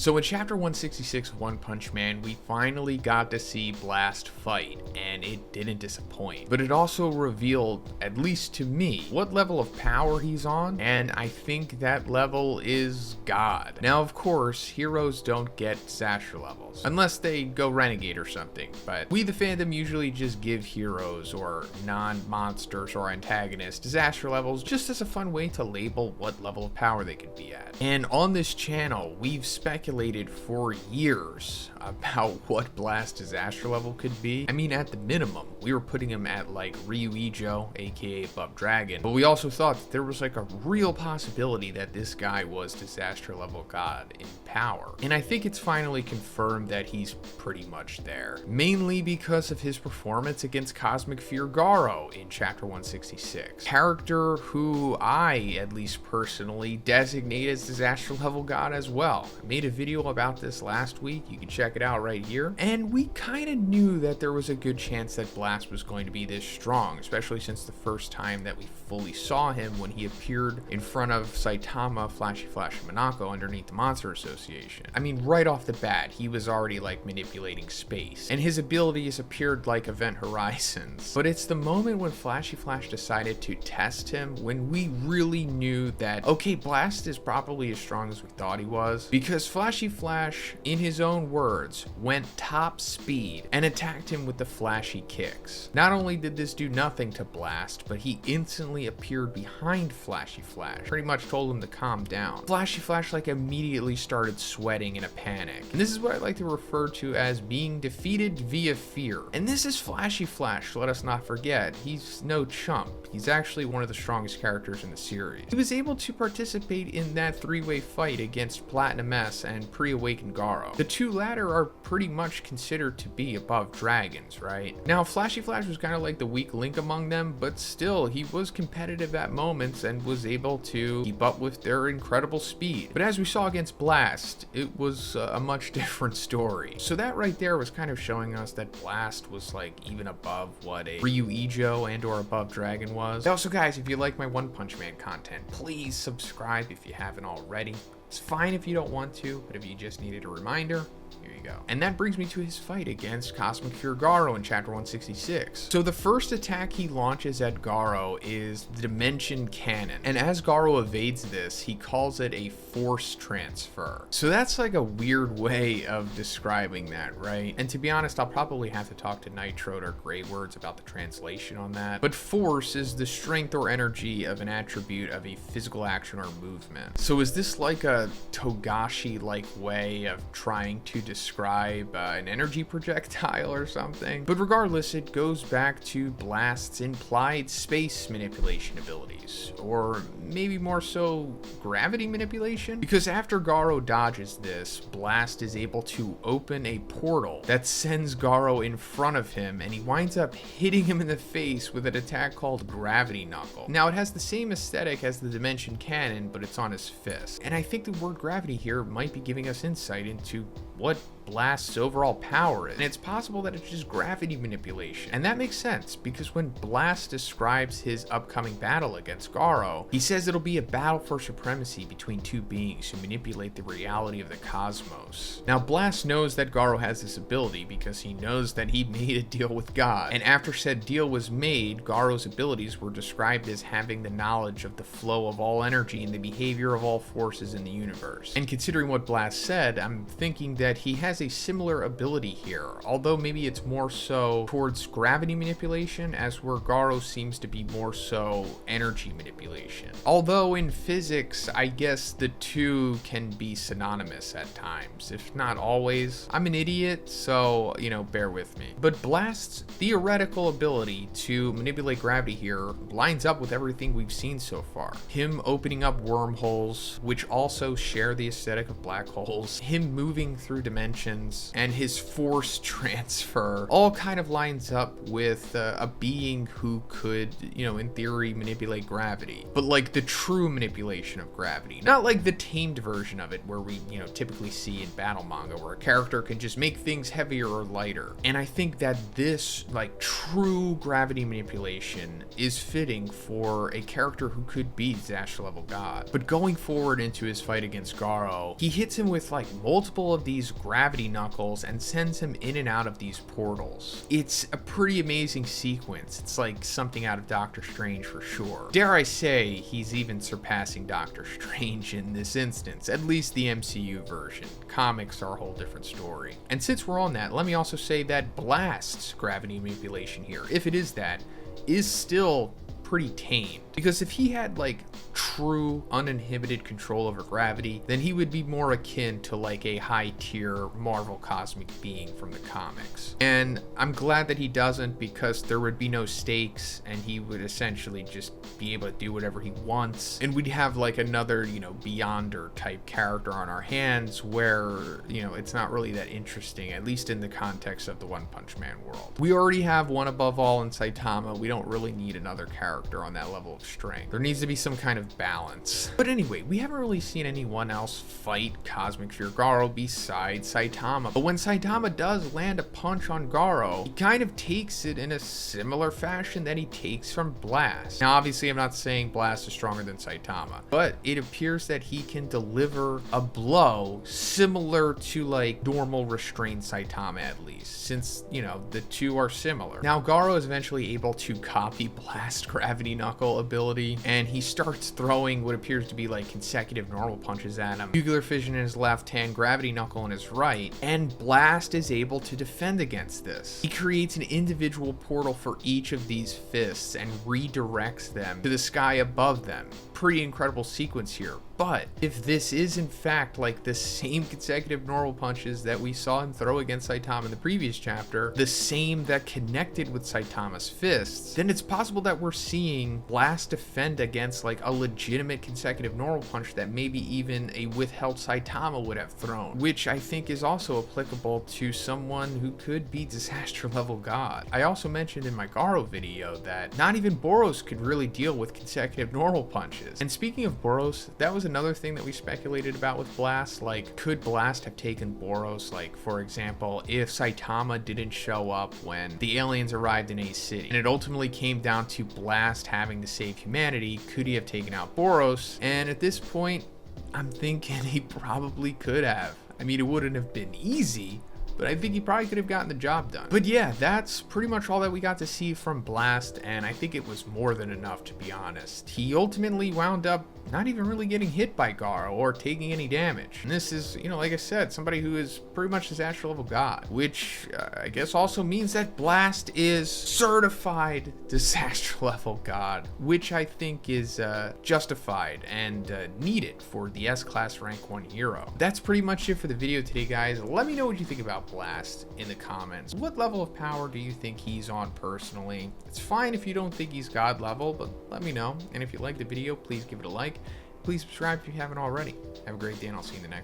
So in chapter 166 of One Punch Man, we finally got to see Blast fight, and it didn't disappoint. But it also revealed, at least to me, what level of power he's on, and I think that level is God. Now, of course, heroes don't get disaster levels, unless they go renegade or something, but we the fandom usually just give heroes or non-monsters or antagonists disaster levels just as a fun way to label what level of power they could be at. And on this channel, we've speculated for years about what Blast disaster level could be. I mean, at the minimum, we were putting him at like Ryuijo, aka Above Dragon, but we also thought that there was like a real possibility that this guy was disaster level God in power. And I think it's finally confirmed that he's pretty much there, mainly because of his performance against Cosmic Fear Garou in chapter 166. Character who I, at least personally, designate as disaster level God as well. I made a video about this last week, you can check it out right here, and we kind of knew that there was a good chance that Blast was going to be this strong, especially since the first time that we fully saw him when he appeared in front of Saitama, Flashy Flash, and Monako underneath the Monster Association. I mean, right off the bat, he was already like manipulating space, and his abilities appeared like Event Horizons. But it's the moment when Flashy Flash decided to test him when we really knew that, okay, Blast is probably as strong as we thought he was, because Flashy Flash, in his own words, went top speed and attacked him with the flashy kicks. Not only did this do nothing to Blast, but he instantly appeared behind Flashy Flash, pretty much told him to calm down. Flashy Flash like immediately started sweating in a panic. And this is what I like to refer to as being defeated via fear. And this is Flashy Flash, let us not forget. He's no chump. He's actually one of the strongest characters in the series. He was able to participate in that three-way fight against Platinum S and Pre-Awakened Garou. The two latter are pretty much considered to be above dragons, right? Now, Flashy Flash was kind of like the weak link among them, but still, he was competitive at moments and was able to keep up with their incredible speed. But as we saw against Blast, it was a much different story. So that right there was kind of showing us that Blast was like even above what a Ryuijo and or Above Dragon was. Also, guys, if you like my One Punch Man content, please subscribe if you haven't already. It's fine if you don't want to, but if you just needed a reminder, here you go. And that brings me to his fight against Cosmic Fear Garou in chapter 166. So the first attack he launches at Garou is the Dimension Cannon. And as Garou evades this, he calls it a force transfer. So that's like a weird way of describing that, right? And to be honest, I'll probably have to talk to Nitro or Gray Words about the translation on that. But force is the strength or energy of an attribute of a physical action or movement. So is this like a Togashi-like way of trying to describe an energy projectile or something? But regardless, it goes back to Blast's implied space manipulation abilities, or maybe more so gravity manipulation, because after Garou dodges this, Blast is able to open a portal that sends Garou in front of him, and he winds up hitting him in the face with an attack called Gravity Knuckle. Now, it has the same aesthetic as the Dimension Cannon, but it's on his fist, and I think the word gravity here might be giving us insight into what Blast's overall power is. And it's possible that it's just gravity manipulation. And that makes sense, because when Blast describes his upcoming battle against Garou, he says it'll be a battle for supremacy between two beings who manipulate the reality of the cosmos. Now, Blast knows that Garou has this ability because he knows that he made a deal with God. And after said deal was made, Garou's abilities were described as having the knowledge of the flow of all energy and the behavior of all forces in the universe. And considering what Blast said, I'm thinking that he has a similar ability here, although maybe it's more so towards gravity manipulation, as where Garou seems to be more so energy manipulation. Although in physics, I guess the two can be synonymous at times, if not always. I'm an idiot, so, bear with me. But Blast's theoretical ability to manipulate gravity here lines up with everything we've seen so far. Him opening up wormholes, which also share the aesthetic of black holes, him moving through through dimensions, and his force transfer all kind of lines up with a being who could, you know, in theory manipulate gravity, but like the true manipulation of gravity, not like the tamed version of it where we, you know, typically see in battle manga where a character can just make things heavier or lighter. And I think that this like true gravity manipulation is fitting for a character who could be disaster level god. But going forward into his fight against Garou, he hits him with like multiple of these gravity knuckles and sends him in and out of these portals. It's a pretty amazing sequence. It's like something out of Doctor Strange for sure. Dare I say he's even surpassing Doctor Strange in this instance, at least the MCU version. Comics are a whole different story. And since we're on that, let me also say that Blast's gravity manipulation here, if it is that, is still pretty tame. Because if he had like true uninhibited control over gravity, then he would be more akin to like a high tier Marvel cosmic being from the comics. And I'm glad that he doesn't, because there would be no stakes and he would essentially just be able to do whatever he wants. And we'd have like another, you know, Beyonder type character on our hands where, you know, it's not really that interesting, at least in the context of the One Punch Man world. We already have one above all in Saitama. We don't really need another character on that level of strength. There needs to be some kind of balance. But anyway, we haven't really seen anyone else fight Cosmic Fear Garou besides Saitama. But when Saitama does land a punch on Garou, he kind of takes it in a similar fashion that he takes from Blast. Now obviously I'm not saying Blast is stronger than Saitama, but it appears that he can deliver a blow similar to like normal restrained Saitama, at least, since, you know, the two are similar. Now Garou is eventually able to copy Blast gravity knuckle ability, and he starts throwing what appears to be like consecutive normal punches at him. Nuclear fission in his left hand, gravity knuckle in his right, and Blast is able to defend against this. He creates an individual portal for each of these fists and redirects them to the sky above them. Pretty incredible sequence here. But if this is in fact like the same consecutive normal punches that we saw him throw against Saitama in the previous chapter, the same that connected with Saitama's fists, then it's possible that we're seeing Blast defend against like a legitimate consecutive normal punch that maybe even a withheld Saitama would have thrown, which I think is also applicable to someone who could be disaster level god. I also mentioned in my Garou video that not even Boros could really deal with consecutive normal punches. And speaking of Boros, that was another thing that we speculated about with Blast. Like, could Blast have taken Boros? Like, for example, if Saitama didn't show up when the aliens arrived in Ace City, and it ultimately came down to Blast having to save humanity, could he have taken out Boros? And at this point, I'm thinking he probably could have. I mean, it wouldn't have been easy, but I think he probably could have gotten the job done. But yeah, that's pretty much all that we got to see from Blast, and I think it was more than enough, to be honest. He ultimately wound up not even really getting hit by Garou or taking any damage. And this is, you know, like I said, somebody who is pretty much disaster level god, which I guess also means that Blast is certified disaster level god, which I think is justified and needed for the S-Class rank 1 hero. That's pretty much it for the video today, guys. Let me know what you think about Blast in the comments. What level of power do you think he's on personally? It's fine if you don't think he's god level, but let me know. And if you liked the video, please give it a like. Please subscribe if you haven't already. Have a great day, and I'll see you in the next one.